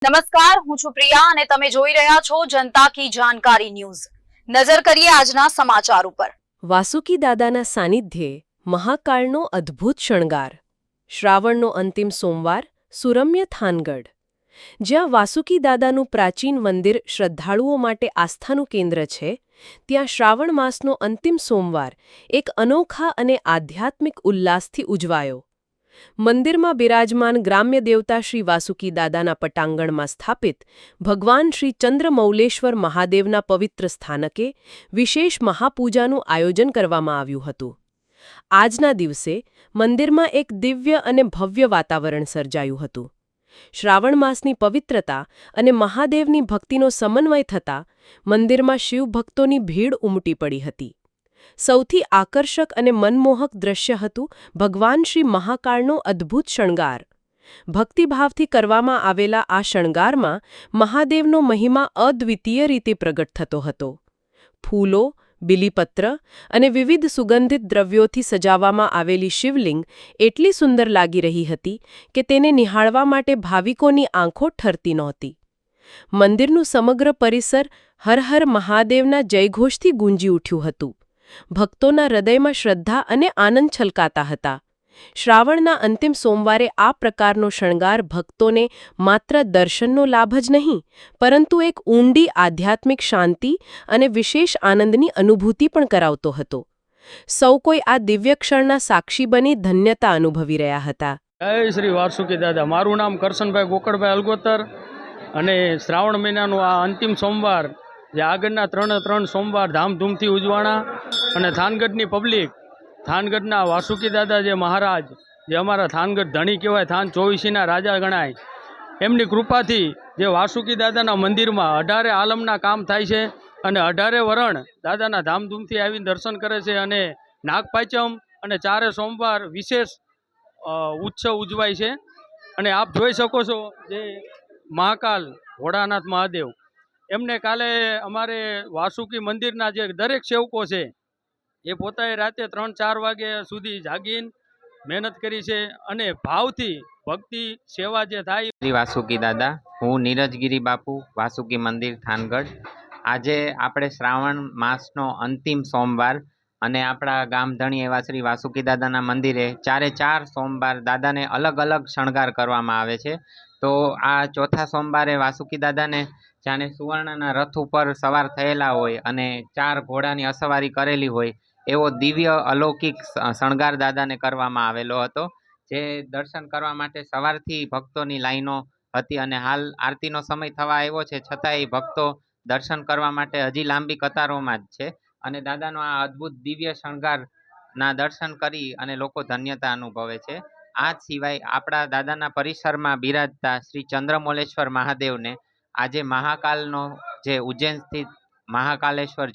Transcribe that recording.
નમસ્કાર, હું છું પ્રિયા અને તમે જોઈ રહ્યા છો જનતા કી જાણકારી ન્યૂઝ। નજર કરીએ આજના સમાચાર ઉપર। વાસુકી દાદાના સાનિધ્યે મહાકાળનો અદ્ભુત શણગાર। શ્રાવણનો અંતિમ સોમવાર, સુરમ્ય થાનગઢ। જ્યાં વાસુકી દાદાનું પ્રાચીન મંદિર શ્રદ્ધાળુઓ માટે આસ્થાનું કેન્દ્ર છે, ત્યાં શ્રાવણ માસનો અંતિમ સોમવાર એક અનોખા અને આધ્યાત્મિક ઉલ્લાસથી ઉજવાયો। મંદિરમાં બિરાજમાન ગ્રામ્ય દેવતા શ્રી વાસુકી દાદાના પટાંગણમાં સ્થાપિત ભગવાન શ્રી ચંદ્રમૌલેશ્વર મહાદેવના પવિત્ર સ્થાનકે વિશેષ મહાપૂજાનું આયોજન કરવામાં આવ્યું હતું। આજના દિવસે મંદિરમાં એક દિવ્ય અને ભવ્ય વાતાવરણ સર્જાયું હતું। શ્રાવણ માસની પવિત્રતા અને મહાદેવની ભક્તિનો સમન્વય થતાં મંદિરમાં શિવભક્તોની ભીડ ઉમટી પડી હતી। સૌથી આકર્ષક અને મનમોહક દ્રશ્ય હતું ભગવાન શ્રી મહાકાળનો અદ્ભુત શણગાર। ભક્તિભાવથી કરવામાં આવેલા આ શણગારમાં મહાદેવનો મહિમા અદ્વિતીય રીતે પ્રગટ થતો હતો। ફૂલો, બિલીપત્ર અને વિવિધ સુગંધિત દ્રવ્યોથી સજાવવામાં આવેલી શિવલિંગ એટલી સુંદર લાગી રહી હતી કે તેને નિહાળવા માટે ભાવિકોની આંખો ઠરતી નહોતી। મંદિરનું સમગ્ર પરિસર હર હર મહાદેવના જયઘોષથી ગુંજી ઉઠ્યું હતું। ભક્તોના હૃદયમાં શ્રદ્ધા અને આનંદ છલકાતા હતા। શ્રાવણના અંતિમ સોમવારે આ પ્રકારનો શણગાર ભક્તોને માત્ર દર્શનનો લાભ જ નહીં, પરંતુ એક ઊંડી આધ્યાત્મિક શાંતિ અને વિશેષ આનંદની અનુભૂતિ પણ કરાવતો હતો। સૌ કોઈ આ દિવ્ય ક્ષણના સાક્ષી બની ધન્યતા અનુભવી રહ્યા હતા। જય શ્રી વાસુકી દાદા। મારું નામ કરશનભાઈ ગોકળભાઈ અલગોતર અને શ્રાવણ મહિનાનું આ અંતિમ સોમવાર જે આગળના ત્રણ સોમવાર ધામધૂમથી ઉજવાણા અને થાનગઢની પબ્લિક, થાનગઢના વાસુકી દાદા જે મહારાજ, જે અમારા થાનગઢ ધણી કહેવાય, થાન 24ના રાજા ગણાય, એમની કૃપાથી જે વાસુકી દાદાના મંદિરમાં 18 આલમના કામ થાય છે અને 18 વરણ દાદાના ધામધૂમથી આવીને દર્શન કરે છે અને નાગપાંચમ અને 4 સોમવાર વિશેષ ઉત્સવ ઉજવાય છે। અને આપ જોઈ શકો છો જે મહાકાલ ભોળાનાથ મહાદેવ, એમને કાલે અમારે વાસુકી મંદિરના જે દરેક સેવકો છે એ પોતાએ રાતે 3-4 વાગ્યા સુધી જાગીને મહેનત કરી છે અને ભાવથી ભક્તિ સેવા જે થાય। શ્રી વાસુકી દાદા, હું નીરજગીરી બાપુ, વાસુકી મંદિર થાનગઢ। આજે આપણે શ્રાવણ માસનો અંતિમ સોમવાર અને આપણા ગામધણી એવા શ્રી વાસુકી દાદાના મંદિરે 4 સોમવાર દાદાને અલગ અલગ શણગાર કરવામાં આવે છે। તો આ ચોથા સોમવારે વાસુકી દાદાને જાણે સુવર્ણના રથ ઉપર સવાર થયેલા હોય અને 4 ઘોડાની અસવારી કરેલી હોય એવો દિવ્ય અલૌકિક શણગાર દાદાને કરવામાં આવેલો હતો, જે દર્શન કરવા માટે સવારથી ભક્તોની લાઈનો હતી અને હાલ આરતીનો સમય થવા આવ્યો છે, છતાંય ભક્તો દર્શન કરવા માટે હજી લાંબી કતારોમાં જ છે અને દાદાનો આ અદ્ભુત દિવ્ય શણગારના દર્શન કરી અને લોકો ધન્યતા અનુભવે છે। આ સિવાય આપણા દાદાના પરિસરમાં બિરાજતા શ્રી ચંદ્રમૌલેશ્વર મહાદેવને આજે મહાકાલનો જે ઉજ્જૈન સ્થિત મહાકાલેશ્વર